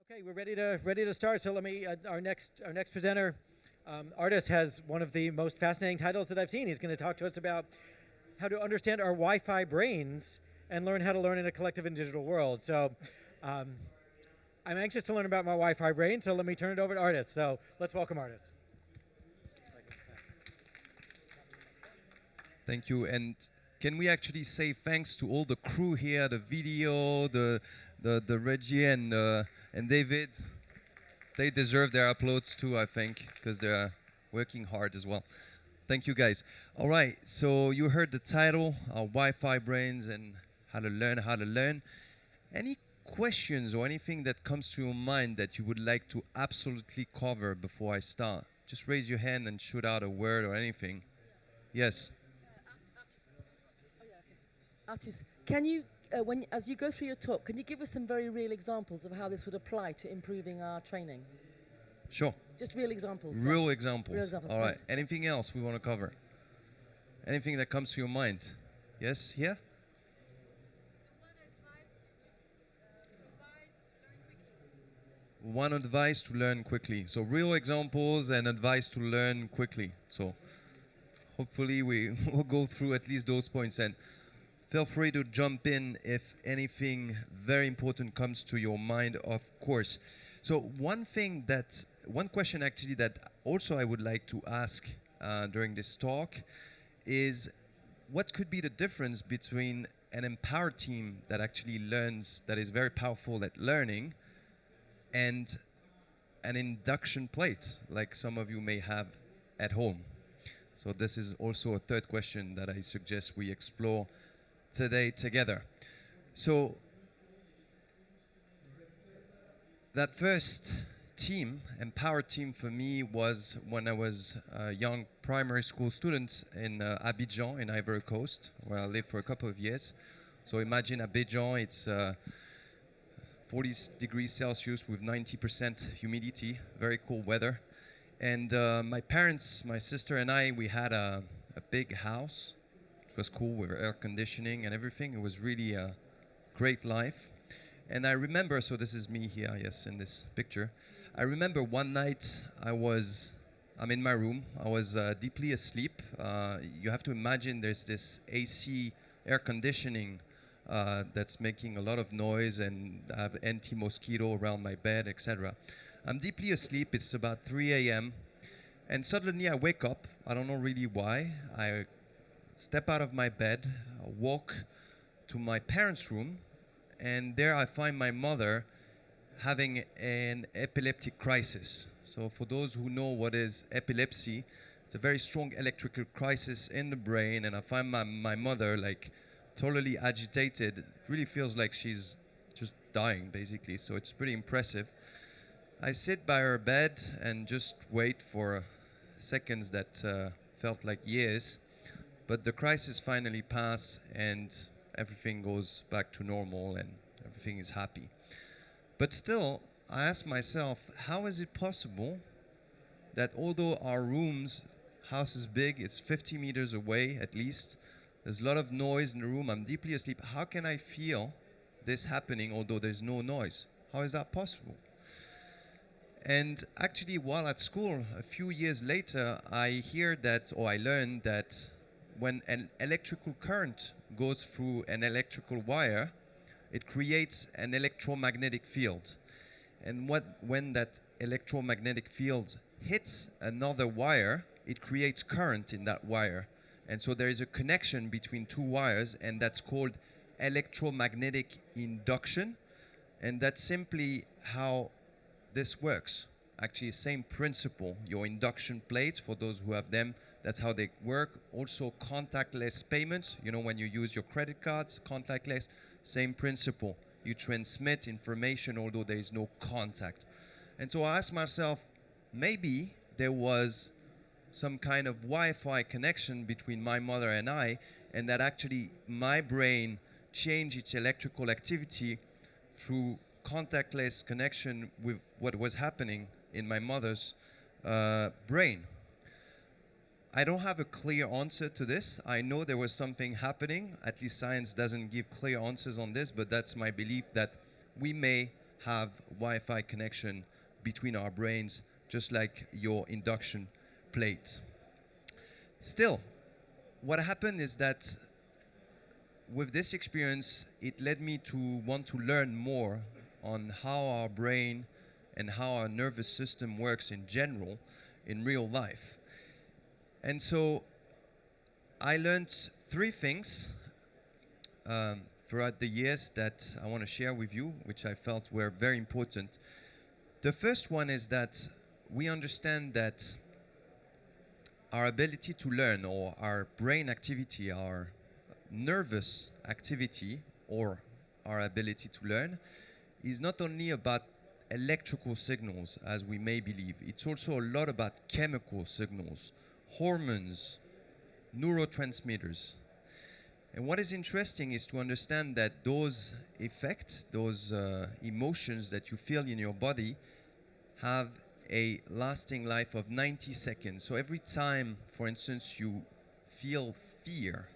Okay, we're ready to start. So let me our next presenter, Artus, has one of the most fascinating titles that I've seen. He's going to talk to us about how to understand our Wi-Fi brains and learn how to learn in a collective and digital world. So I'm anxious to learn about my Wi-Fi brain. So let me turn it over to Artus. So let's welcome Artus. Thank you. And can we actually say thanks to all the crew here, the video, the Reggie and David? They deserve their applause too, I think, because they're working hard as well. Thank you, guys. All right, so you heard the title, our Wi-Fi brains and how to learn. Any questions or anything that comes to your mind that you would like to absolutely cover before I start? Just raise your hand and shoot out a word or anything. Yes. Artus, can you, as you go through your talk, can you give us some very real examples of how this would apply to improving our training? Sure. Just real examples. Real examples. Real examples. All right. Thanks. Anything else we want to cover? Anything that comes to your mind? Yes? Here? One advice to learn quickly. So real examples and advice to learn quickly. So hopefully we will go through at least those points, and feel free to jump in if anything very important comes to your mind, of course. So one question actually that also I would like to ask during this talk is, what could be the difference between an empowered team that actually learns, that is very powerful at learning, and an induction plate like some of you may have at home? So this is also a third question that I suggest we explore today together. So that first team, empowered team for me, was when I was a young primary school student in Abidjan in Ivory Coast, where I lived for a couple of years. So imagine Abidjan, it's 40 degrees Celsius with 90% humidity, very cool weather. And my parents, my sister and I, we had a big house. It was cool with air conditioning and everything. It was really a great life. And I remember, so this is me here, yes, in this picture. I remember one night I'm in my room. I was deeply asleep. You have to imagine there's this AC air conditioning that's making a lot of noise, and I have anti-mosquito around my bed, etc. I'm deeply asleep. It's about 3 a.m. And suddenly I wake up. I don't know really why. I step out of my bed, walk to my parents' room, and there I find my mother having an epileptic crisis. So for those who know what is epilepsy, it's a very strong electrical crisis in the brain, and I find my mother like totally agitated. It really feels like she's just dying, basically, so it's pretty impressive. I sit by her bed and just wait for seconds that felt like years. But the crisis finally passed and everything goes back to normal and everything is happy. But still, I ask myself, how is it possible that although our house is big, it's 50 meters away at least, there's a lot of noise in the room, I'm deeply asleep, how can I feel this happening although there's no noise? How is that possible? And actually, while at school, a few years later, I learned that when an electrical current goes through an electrical wire, it creates an electromagnetic field. And when that electromagnetic field hits another wire, it creates current in that wire. And so there is a connection between two wires, and that's called electromagnetic induction. And that's simply how this works. Actually, same principle. Your induction plates, for those who have them, that's how they work. Also, contactless payments. You know, when you use your credit cards, contactless, same principle. You transmit information although there is no contact. And so I asked myself, maybe there was some kind of Wi-Fi connection between my mother and I, and that actually my brain changed its electrical activity through contactless connection with what was happening in my mother's brain. I don't have a clear answer to this. I know there was something happening. At least science doesn't give clear answers on this, but that's my belief that we may have Wi-Fi connection between our brains, just like your induction plate. Still, what happened is that with this experience, it led me to want to learn more on how our brain and how our nervous system works in general in real life. And so I learned three things throughout the years that I want to share with you, which I felt were very important. The first one is that we understand that our ability to learn, or our brain activity, our nervous activity, or our ability to learn, is not only about electrical signals, as we may believe. It's also a lot about chemical signals, hormones, neurotransmitters. And what is interesting is to understand that those effects, those emotions that you feel in your body, have a lasting life of 90 seconds. So every time, for instance, you feel fear,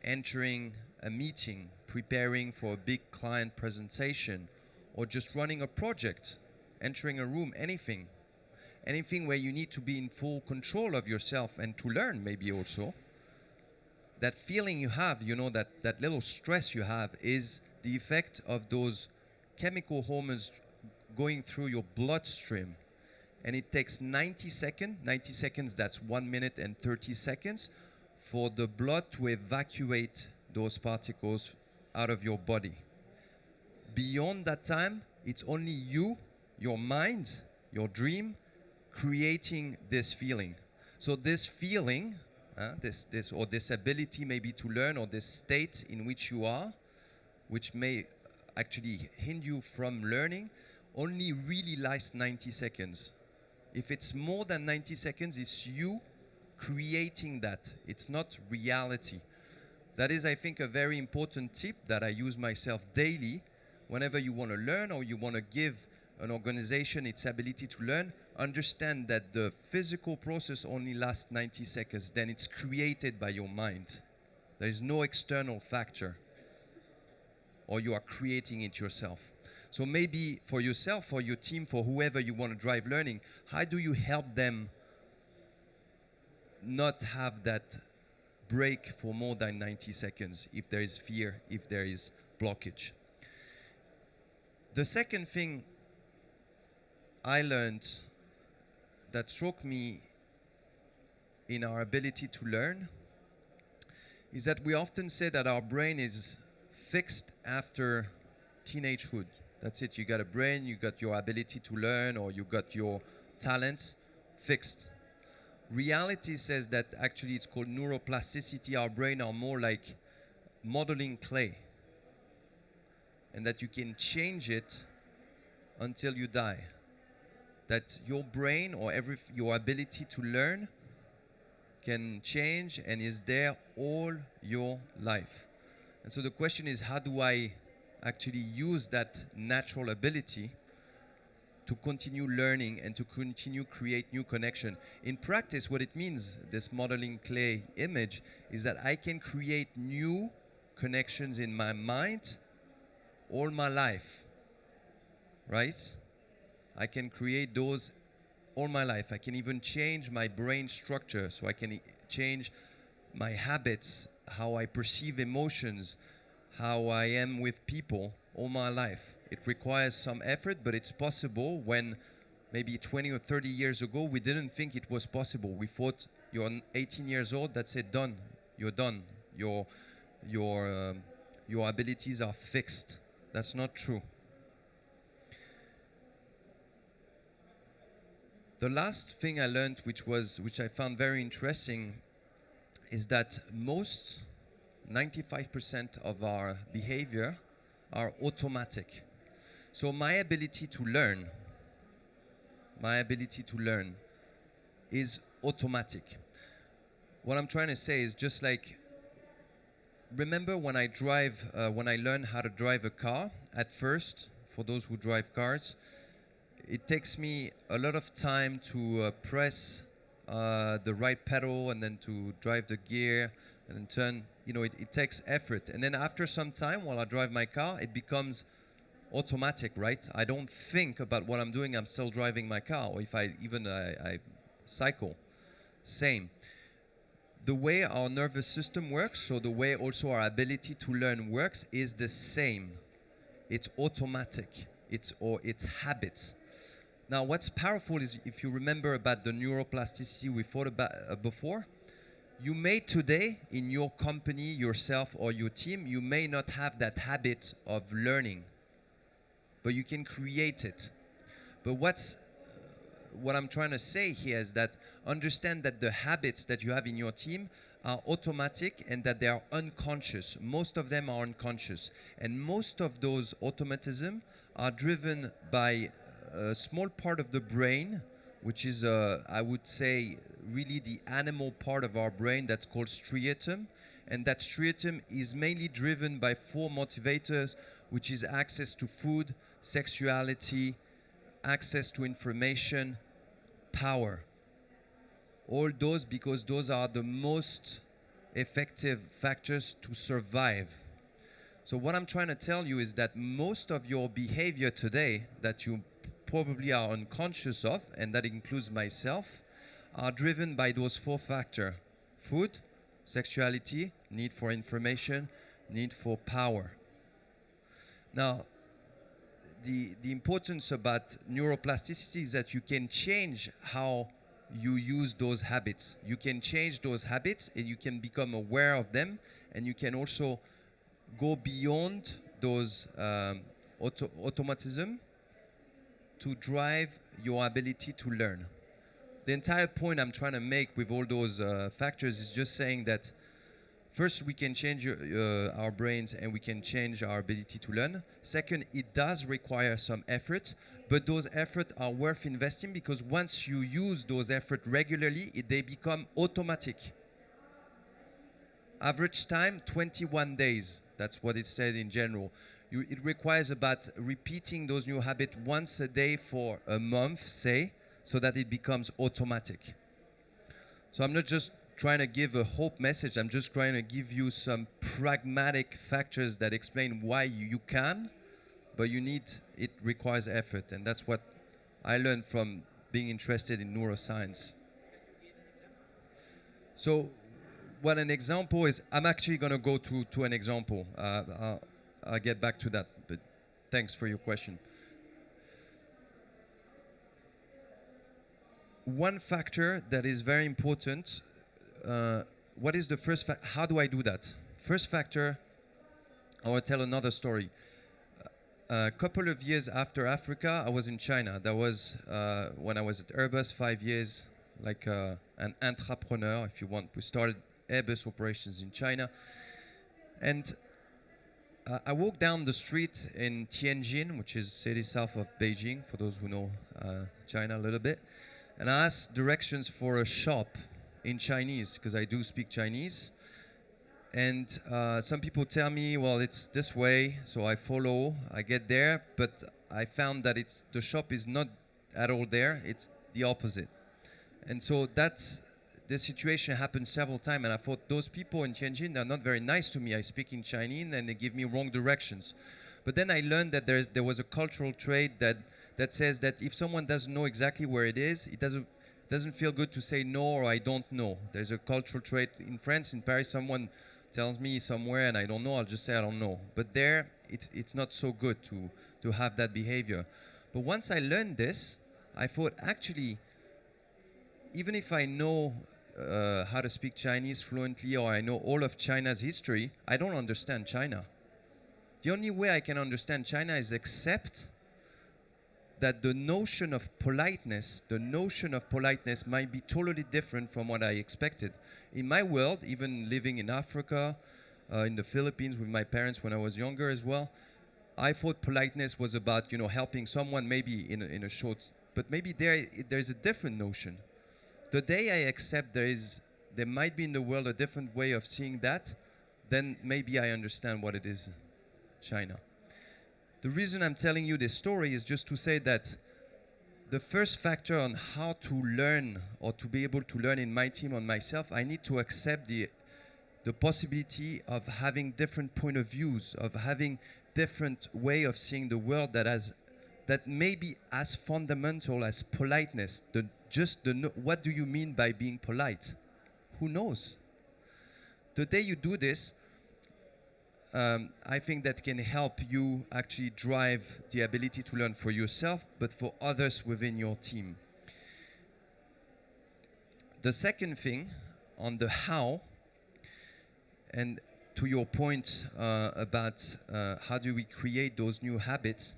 entering a meeting, preparing for a big client presentation, or just running a project, entering a room, anything where you need to be in full control of yourself and to learn maybe also, that feeling you have, you know, that little stress you have is the effect of those chemical hormones going through your bloodstream. And it takes 90 seconds, that's 1 minute and 30 seconds, for the blood to evacuate those particles out of your body. Beyond that time, it's only you, your mind, your dream, creating this feeling. So this feeling, this ability maybe to learn, or this state in which you are, which may actually hinder you from learning, only really lasts 90 seconds. If it's more than 90 seconds, it's you creating that. It's not reality. That is, I think, a very important tip that I use myself daily. Whenever you want to learn, or you want to give an organization its ability to learn, understand that the physical process only lasts 90 seconds. Then it's created by your mind. There is no external factor, or you are creating it yourself. So maybe for yourself, for your team, for whoever you want to drive learning, how do you help them not have that break for more than 90 seconds if there is fear, if there is blockage? The second thing I learned that struck me in our ability to learn is that we often say that our brain is fixed after teenagehood. That's it. You got a brain, you got your ability to learn, or you got your talents fixed. Reality says that actually it's called neuroplasticity. Our brain are more like modeling clay, and that you can change it until you die. That your brain, or your ability to learn, can change and is there all your life. And so the question is, how do I actually use that natural ability to continue learning and to continue create new connection? In practice, what it means, this modeling clay image, is that I can create new connections in my mind all my life, right? I can create those all my life. I can even change my brain structure, so I can change my habits, how I perceive emotions, how I am with people all my life. It requires some effort, but it's possible. When maybe 20 or 30 years ago, we didn't think it was possible. We thought, you're 18 years old, that's it, done. You're done. Your abilities are fixed. That's not true. The last thing I learned, which I found very interesting, is that 95% of our behavior are automatic. So my ability to learn is automatic. What I'm trying to say is, just like, remember when I learned how to drive a car, at first, for those who drive cars, it takes me a lot of time to press the right pedal, and then to drive the gear, and then turn. It takes effort. And then after some time, while I drive my car, it becomes automatic, right? I don't think about what I'm doing. I'm still driving my car, or if I cycle. Same. The way our nervous system works, so the way also our ability to learn works, is the same. It's automatic. It's habits. Now, what's powerful is, if you remember about the neuroplasticity we thought about before, you may today, in your company, yourself, or your team, you may not have that habit of learning, but you can create it. But what I'm trying to say here is that understand that the habits that you have in your team are automatic and that they are unconscious. Most of them are unconscious. And most of those automatism are driven by a small part of the brain, which is, I would say, really the animal part of our brain that's called striatum. And that striatum is mainly driven by 4 motivators, which is access to food, sexuality, access to information, power. All those, because those are the most effective factors to survive. So what I'm trying to tell you is that most of your behavior today that you probably are unconscious of, and that includes myself, are driven by those 4 factors: food, sexuality, need for information, need for power. Now, the importance about neuroplasticity is that you can change how you use those habits. You can change those habits and you can become aware of them, and you can also go beyond those automatism to drive your ability to learn. The entire point I'm trying to make with all those factors is just saying that first, we can change our brains and we can change our ability to learn. Second, it does require some effort, but those efforts are worth investing, because once you use those efforts regularly, they become automatic. Average time, 21 days. That's what it said in general. It requires about repeating those new habits once a day for a month, say, so that it becomes automatic. So I'm not just trying to give a hope message. I'm just trying to give you some pragmatic factors that explain why you can, but it requires effort. And that's what I learned from being interested in neuroscience. So what an example is, I'm actually going to go to an example. I'll get back to that, but thanks for your question. One factor that is very important, what is the first factor? How do I do that? First factor, I will tell another story. A couple of years after Africa, I was in China. That was when I was at Airbus, 5 years, like an entrepreneur, if you want. We started Airbus operations in China. And I walked down the street in Tianjin, which is a city south of Beijing, for those who know China a little bit. And I asked directions for a shop in Chinese, because I do speak Chinese. And some people tell me, well, it's this way, so I follow, I get there, but I found that the shop is not at all there, it's the opposite. And so the situation happened several times, and I thought, those people in Tianjin, they're not very nice to me. I speak in Chinese, and they give me wrong directions. But then I learned that there was a cultural trait that says that if someone doesn't know exactly where it is, it doesn't feel good to say no or I don't know. There's a cultural trait in France, in Paris, someone tells me somewhere and I don't know, I'll just say I don't know. But there, it's not so good to have that behavior. But once I learned this, I thought, actually, even if I know how to speak Chinese fluently, or I know all of China's history, I don't understand China. The only way I can understand China is accept that the notion of politeness might be totally different from what I expected. In my world, even living in Africa, in the Philippines with my parents when I was younger as well, I thought politeness was about, helping someone maybe in a short, but maybe there's a different notion. The day I accept there might be in the world a different way of seeing that, then maybe I understand what it is, China. The reason I'm telling you this story is just to say that the first factor on how to learn or to be able to learn in my team, on myself, I need to accept the possibility of having different point of views, of having different way of seeing the world that may be as fundamental as politeness. What do you mean by being polite? Who knows? The day you do this, I think that can help you actually drive the ability to learn for yourself, but for others within your team. The second thing on the how, and to your point about how do we create those new habits,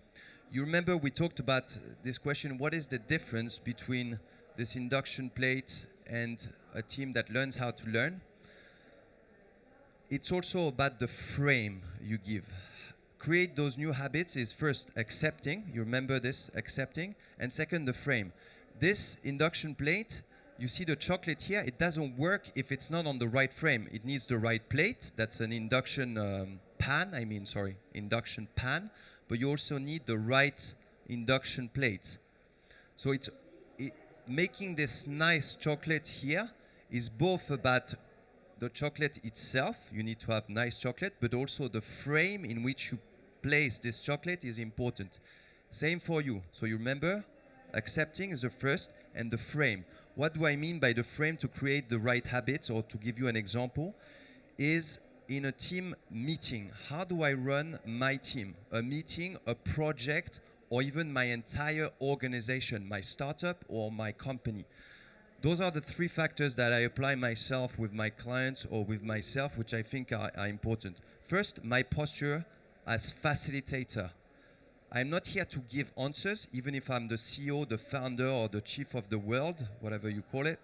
you remember we talked about this question, what is the difference between this induction plate and a team that learns how to learn? It's also about the frame you give. Create those new habits is first accepting, you remember this, accepting, and second, the frame. This induction plate, you see the chocolate here, it doesn't work if it's not on the right frame. It needs the right plate, that's an induction induction pan, but you also need the right induction plate. So making this nice chocolate here is both about the chocolate itself, you need to have nice chocolate, but also the frame in which you place this chocolate is important. Same for you. So you remember, accepting is the first, and the frame. What do I mean by the frame to create the right habits, or to give you an example, is in a team meeting. How do I run my team? A meeting, a project, or even my entire organization, my startup or my company. Those are the three factors that I apply myself with my clients or with myself, which I think are important. First, my posture as facilitator. I'm not here to give answers, even if I'm the CEO, the founder, or the chief of the world, whatever you call it.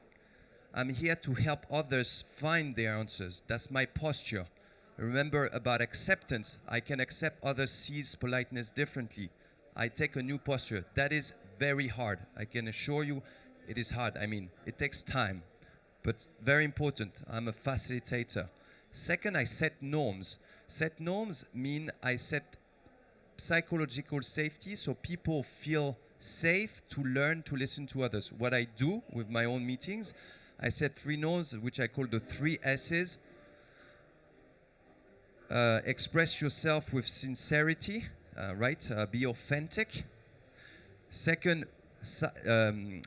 I'm here to help others find their answers. That's my posture. Remember about acceptance. I can accept others sees politeness differently. I take a new posture. That is very hard. I can assure you it is hard. I mean, it takes time, but very important. I'm a facilitator. Second, I set norms. Set norms mean I set psychological safety so people feel safe to learn to listen to others. What I do with my own meetings, I set 3 norms, which I call the 3 S's. Express yourself with sincerity, be authentic. Second,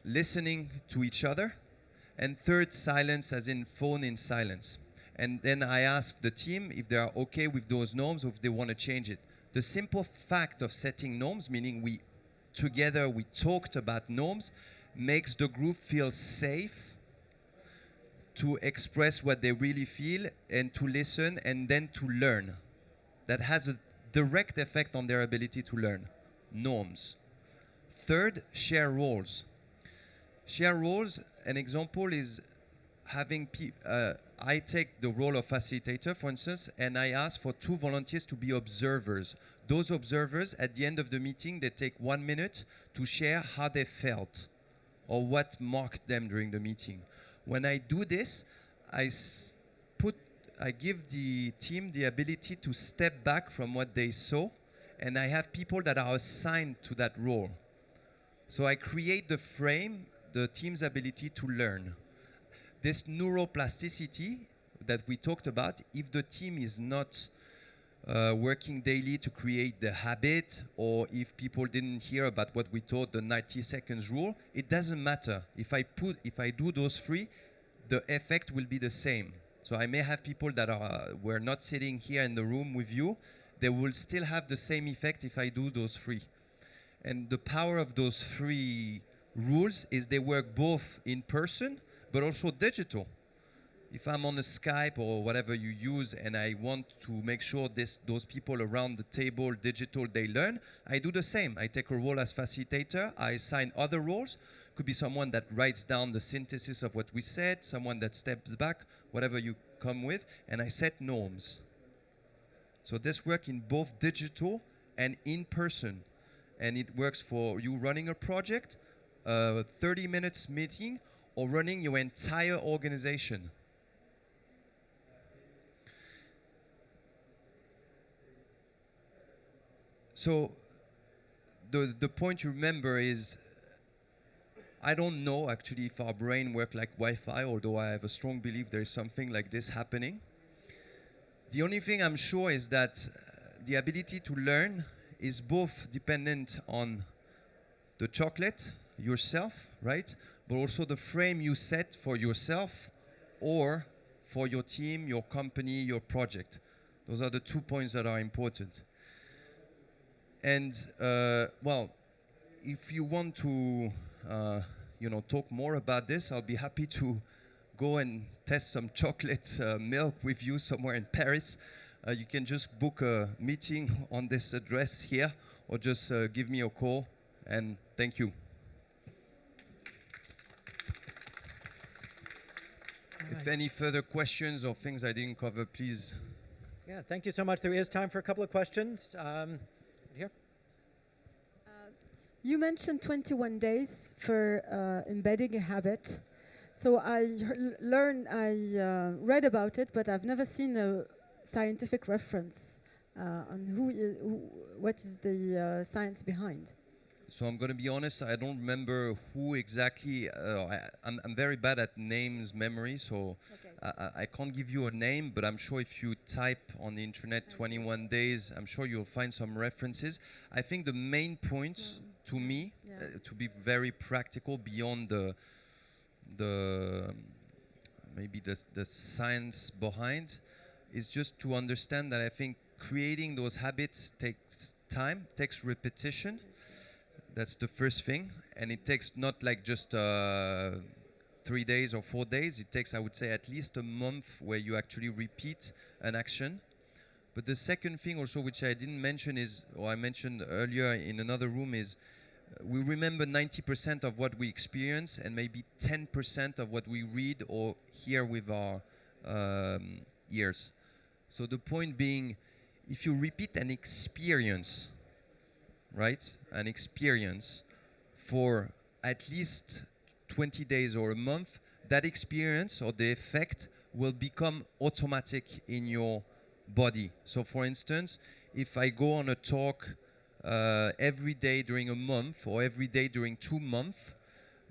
listening to each other. And third, silence, as in phone in silence. And then I ask the team if they are okay with those norms or if they want to change it. The simple fact of setting norms, meaning we talked about norms, makes the group feel safe to express what they really feel and to listen and then to learn. That has a direct effect on their ability to learn. Norms. Third, share roles. Share roles, an example is having I take the role of facilitator, for instance, and I ask for 2 volunteers to be observers. Those observers, at the end of the meeting, they take 1 minute to share how they felt or what marked them during the meeting. When I do this, I give the team the ability to step back from what they saw, and I have people that are assigned to that role. So I create the frame, the team's ability to learn. This neuroplasticity that we talked about, if the team is not working daily to create the habit, or if people didn't hear about what we taught, the 90 seconds rule, it doesn't matter. If I do those 3, the effect will be the same. So I may have people that were not sitting here in the room with you, they will still have the same effect if I do those 3. And the power of those 3 rules is they work both in person, but also digital. If I'm on a Skype or whatever you use and I want to make sure those people around the table, digital, they learn, I do the same. I take a role as facilitator, I assign other roles. Could be someone that writes down the synthesis of what we said, someone that steps back, whatever you come with, and I set norms. So this works in both digital and in person. And it works for you running a project, a 30 minutes meeting, or running your entire organization. So the point you remember is, I don't know actually if our brain works like Wi-Fi, although I have a strong belief there is something like this happening. The only thing I'm sure is that the ability to learn is both dependent on the chocolate yourself, right? But also the frame you set for yourself or for your team, your company, your project. Those are the 2 points that are important. And well, if you want to, talk more about this, I'll be happy to go and test some chocolate milk with you somewhere in Paris. You can just book a meeting on this address here, or just give me a call. And thank you. If any further questions or things I didn't cover, please. Yeah, thank you so much. There is time for a couple of questions. Here. You mentioned 21 days for embedding a habit. So I read about it, but I've never seen a scientific reference on what is the science behind. So I'm going to be honest, I don't remember who exactly. I'm very bad at names memory, so Okay. I can't give you a name, but I'm sure if you type on the internet 21 days, I'm sure you'll find some references. I think the main point to me, to be very practical beyond maybe the science behind, is just to understand that I think creating those habits takes time, takes repetition. That's the first thing, and it takes not like just 3 days or 4 days. It takes, I would say, at least a month where you actually repeat an action. But the second thing also, which I didn't mention is, or I mentioned earlier in another room, is we remember 90% of what we experience and maybe 10% of what we read or hear with our ears. So the point being, if you repeat an experience, right, an experience for at least 20 days or a month, that experience or the effect will become automatic in your body. So for instance, if I go on a talk every day during a month or every day during 2 months,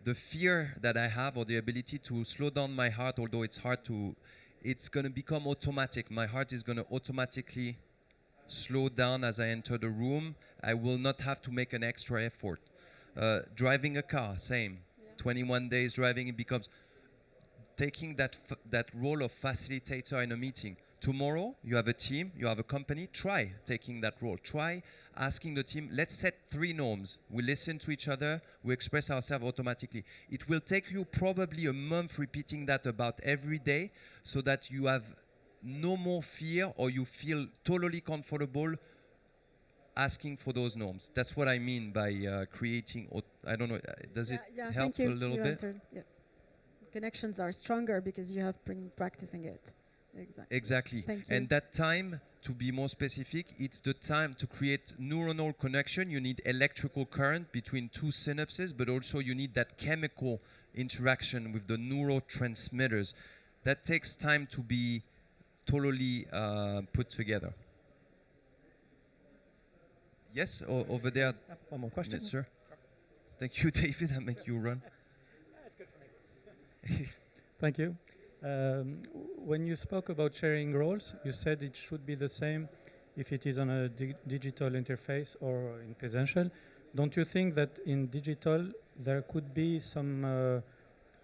the fear that I have or the ability to slow down my heart, although it's hard to, it's going to become automatic. My heart is going to automatically slow down as I enter the room. I will not have to make an extra effort. Driving a car, same. 21 days driving, it becomes taking that role of facilitator in a meeting. Tomorrow, you have a team, you have a company, try taking that role. Try asking the team, let's set 3 norms. We listen to each other, we express ourselves automatically. It will take you probably a month repeating that about every day so that you have no more fear or you feel totally comfortable asking for those norms. That's what I mean by creating, I don't know, does it help thank you. a little You bit? answered, yes. Connections are stronger because you have been practicing it. Exactly. Thank you. And that time, to be more specific, it's the time to create neuronal connection. You need electrical current between 2 synapses, but also you need that chemical interaction with the neurotransmitters. That takes time to be totally put together. Yes, over there. One more question. Yes, sir. Thank you, David. I make you run. That's good for me. Thank you. When you spoke about sharing roles, you said it should be the same if it is on a digital interface or in presential. Don't you think that in digital there could be some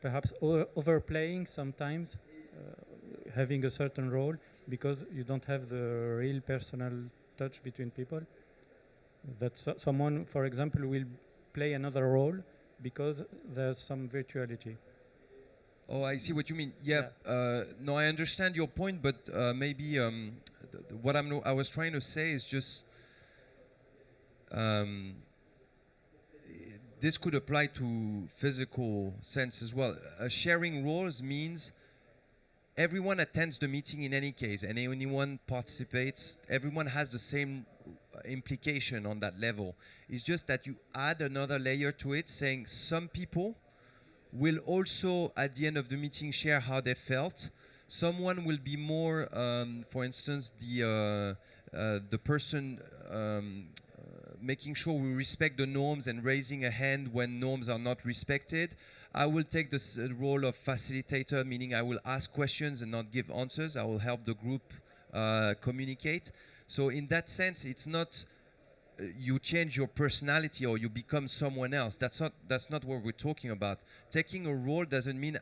perhaps overplaying sometimes, having a certain role because you don't have the real personal touch between people? That someone, for example, will play another role because there's some virtuality. Oh, I see what you mean. Yeah. No, I understand your point, but maybe what I was trying to say is just this could apply to physical sense as well. Sharing roles means everyone attends the meeting in any case, and anyone participates. Everyone has the same implication on that level. It's just that you add another layer to it, saying some people will also, at the end of the meeting, share how they felt. Someone will be more, for instance, the person making sure we respect the norms and raising a hand when norms are not respected. I will take the role of facilitator, meaning I will ask questions and not give answers. I will help the group communicate. So in that sense, it's not you change your personality or you become someone else. That's not what we're talking about. Taking a role doesn't mean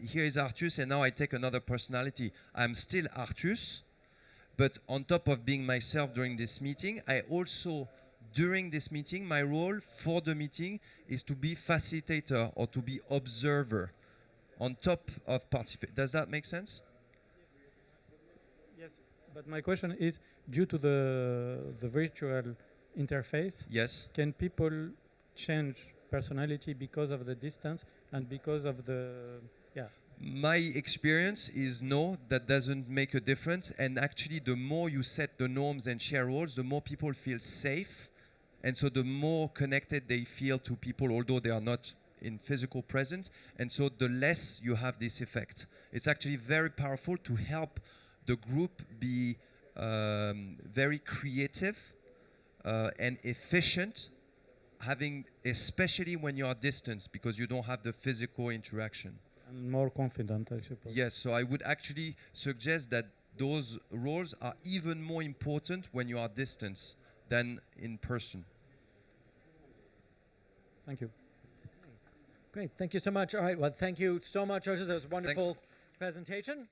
here is Artus and now I take another personality. I'm still Artus, but on top of being myself during this meeting, I also, during this meeting, my role for the meeting is to be facilitator or to be observer on top of participate. Does that make sense? Yes, but my question is, due to the virtual interface, Yes. can people change personality because of the distance and because of the My experience is no, that doesn't make a difference. And actually, the more you set the norms and share roles, the more people feel safe. And so the more connected they feel to people, although they are not in physical presence. And so the less you have this effect. It's actually very powerful to help the group be very creative and efficient, especially when you are distant, because you don't have the physical interaction. and more confident, I suppose. Yes, so I would actually suggest that those roles are even more important when you are distant than in person. Thank you. Great. Thank you so much. All right. Well, thank you so much, Artus. That was a wonderful presentation.